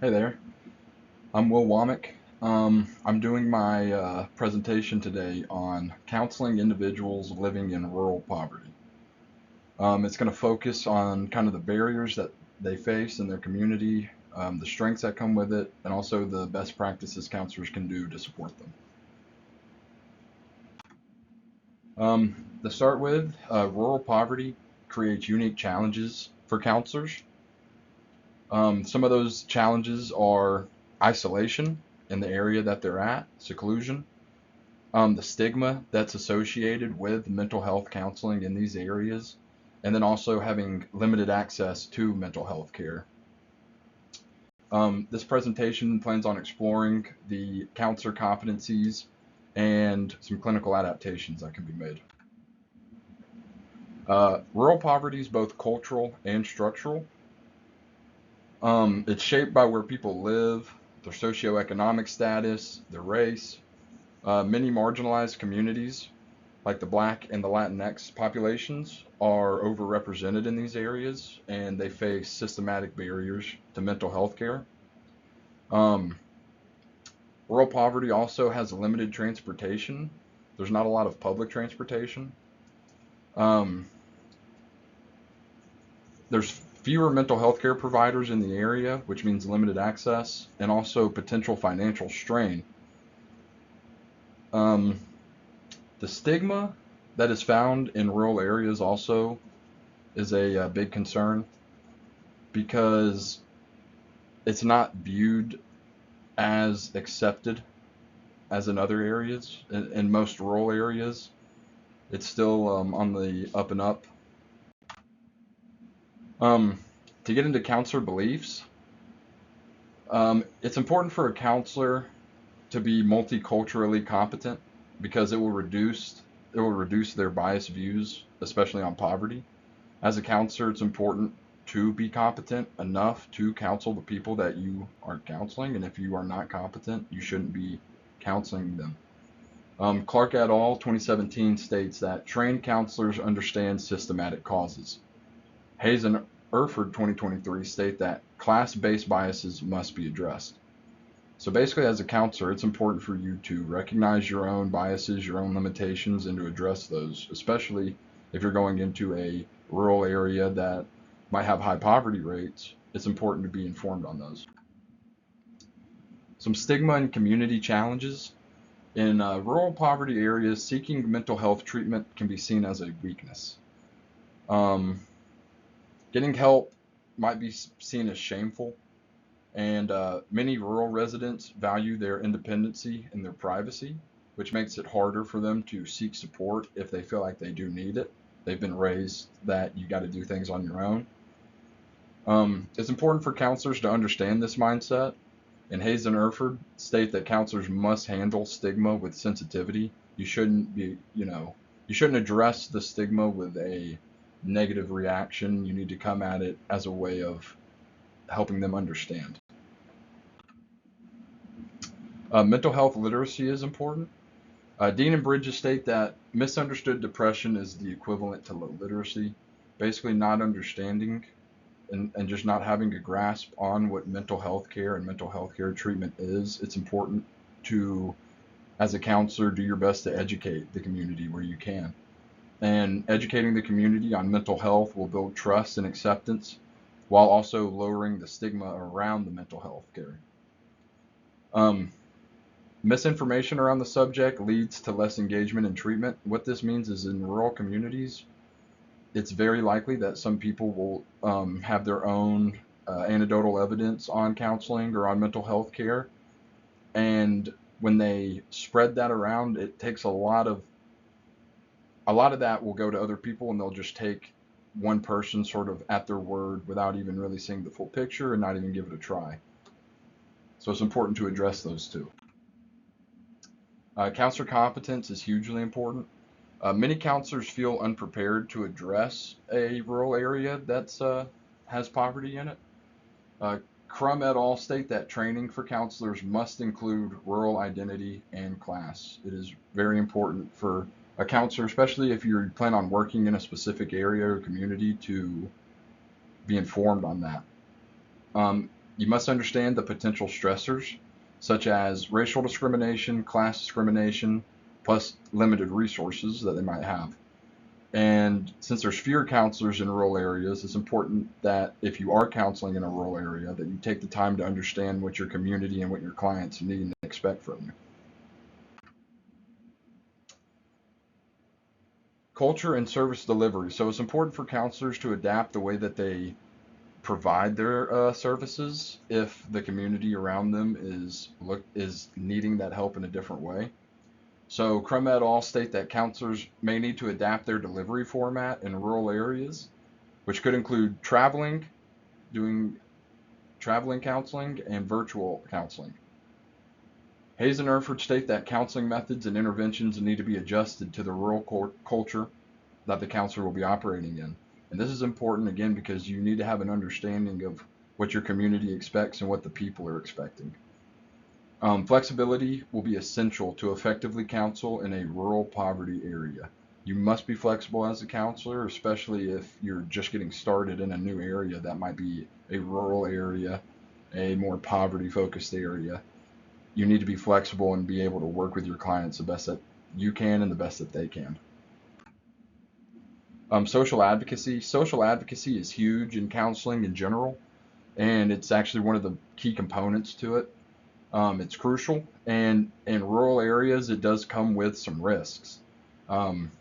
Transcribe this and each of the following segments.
Hey there, I'm Wil Womack. I'm doing my presentation today on counseling individuals living in rural poverty. It's going to focus on kind of the barriers that they face in their community, the strengths that come with it, and also the best practices counselors can do to support them. To start with, rural poverty creates unique challenges for counselors. Some of those challenges are isolation in the area that they're at, seclusion, the stigma that's associated with mental health counseling in these areas, and then also having limited access to mental health care. This presentation plans on exploring the counselor competencies and some clinical adaptations that can be made. Rural poverty is both cultural and structural. It's shaped by where people live, their socioeconomic status, their race. Many marginalized communities, like the Black and the Latinx populations, are overrepresented in these areas and they face systematic barriers to mental health care. Um, Rural poverty also has limited transportation. There's not a lot of public transportation. Um, there's fewer mental health care providers in the area, which means limited access and also potential financial strain. Um, the stigma that is found in rural areas also is a big concern because it's not viewed as accepted as in other areas. In most rural areas, it's still on the up and up. Um, to get into counselor beliefs, it's important for a counselor to be multiculturally competent because it will reduce their biased views, especially on poverty. As a counselor, it's important to be competent enough to counsel the people that you are counseling, and if you are not competent, you shouldn't be counseling them. Clark et al. 2017 states that trained counselors understand systematic causes. Hayes and Erford 2023 state that class-based biases must be addressed. So basically, as a counselor, it's important for you to recognize your own biases, your own limitations, and to address those, especially if you're going into a rural area that might have high poverty rates. It's important to be informed on those. Some stigma and community challenges. In rural poverty areas, seeking mental health treatment can be seen as a weakness. Um, Getting help might be seen as shameful, and many rural residents value their independency and their privacy, which makes it harder for them to seek support if they feel like they do need it. They've been raised that you got to do things on your own. It's important for counselors to understand this mindset, and Hayes and Erford state that counselors must handle stigma with sensitivity. You shouldn't address the stigma with a negative reaction. You need to come at it as a way of helping them understand. Mental health literacy is important. Dean and Bridges state that misunderstood depression is the equivalent to low literacy, basically not understanding and just not having a grasp on what mental health care and mental health care treatment is. It's important to, as a counselor, do your best to educate the community where you can. And educating the community on mental health will build trust and acceptance while also lowering the stigma around the mental health care. Um, Misinformation around the subject leads to less engagement in treatment. What this means is in rural communities, it's very likely that some people will have their own anecdotal evidence on counseling or on mental health care. And when they spread that around, it takes a lot of that will go to other people and they'll just take one person sort of at their word without even really seeing the full picture and not even give it a try. So it's important to address those two. Counselor competence is hugely important. Many counselors feel unprepared to address a rural area that has poverty in it. Uh, Crum et al. State that training for counselors must include rural identity and class. It is very important for a counselor, especially if you plan on working in a specific area or community, to be informed on that. Um, You must understand the potential stressors, such as racial discrimination, class discrimination, plus limited resources that they might have. And since there's fewer counselors in rural areas, it's important that if you are counseling in a rural area, that you take the time to understand what your community and what your clients need and expect from you. Culture and service delivery. So it's important for counselors to adapt the way that they provide their services if the community around them is needing that help in a different way. So Crum et al. State that counselors may need to adapt their delivery format in rural areas, which could include doing traveling counseling, and virtual counseling. Hayes and Erford state that counseling methods and interventions need to be adjusted to the rural culture that the counselor will be operating in. And this is important again because you need to have an understanding of what your community expects and what the people are expecting. Flexibility will be essential to effectively counsel in a rural poverty area. You must be flexible as a counselor, especially if you're just getting started in a new area that might be a rural area, a more poverty focused area. You need to be flexible and be able to work with your clients the best that you can and the best that they can. Social advocacy. Social advocacy is huge in counseling in general, and it's actually one of the key components to it. It's crucial, and in rural areas, it does come with some risks. Um,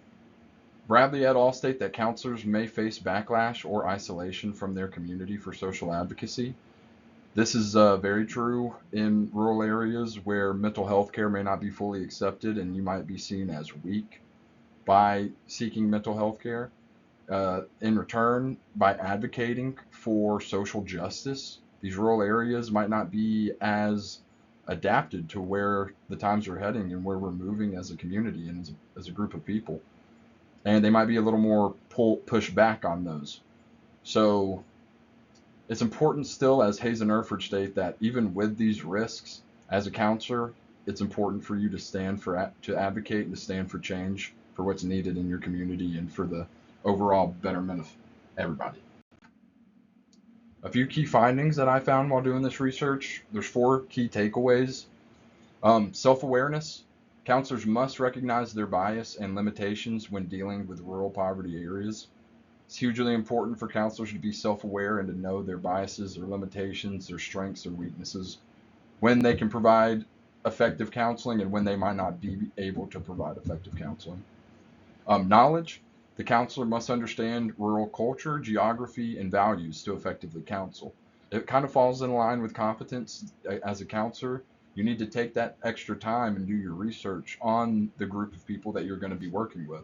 Bradley et al. State that counselors may face backlash or isolation from their community for social advocacy. This is very true in rural areas where mental health care may not be fully accepted and you might be seen as weak by seeking mental health care. In return, by advocating for social justice, these rural areas might not be as adapted to where the times are heading and where we're moving as a community and as a group of people. And they might be a little more push back on those. So it's important still, as Hayes and Erford state, that even with these risks, as a counselor, it's important for you to to advocate and to stand for change for what's needed in your community and for the overall betterment of everybody. A few key findings that I found while doing this research. There's 4 key takeaways. Self-awareness. Counselors must recognize their bias and limitations when dealing with rural poverty areas. It's hugely important for counselors to be self-aware and to know their biases, their limitations, their strengths, their weaknesses, when they can provide effective counseling and when they might not be able to provide effective counseling. Knowledge. The counselor must understand rural culture, geography, and values to effectively counsel. It kind of falls in line with competence as a counselor. You need to take that extra time and do your research on the group of people that you're going to be working with.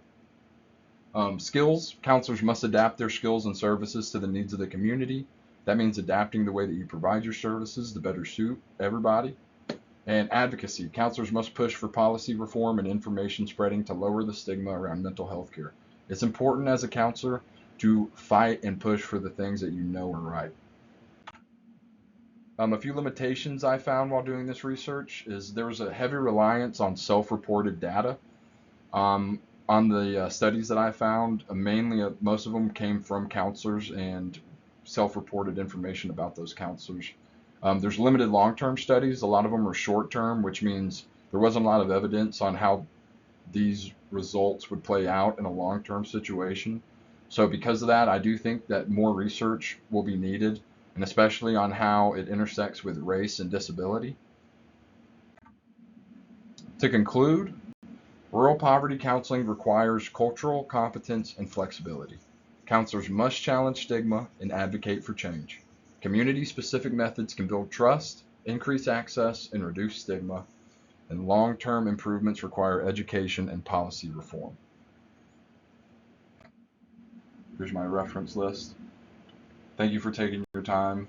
Skills. Counselors must adapt their skills and services to the needs of the community. That means adapting the way that you provide your services to better suit everybody. And advocacy. Counselors must push for policy reform and information spreading to lower the stigma around mental health care. It's important as a counselor to fight and push for the things that you know are right. A few limitations I found while doing this research is there was a heavy reliance on self-reported data. On the studies that I found, mainly most of them came from counselors and self-reported information about those counselors. There's limited long-term studies. A lot of them are short-term, which means there wasn't a lot of evidence on how these results would play out in a long-term situation. So because of that, I do think that more research will be needed, and especially on how it intersects with race and disability. To conclude, rural poverty counseling requires cultural competence and flexibility. Counselors must challenge stigma and advocate for change. Community-specific methods can build trust, increase access, and reduce stigma, and long-term improvements require education and policy reform. Here's my reference list. Thank you for taking your time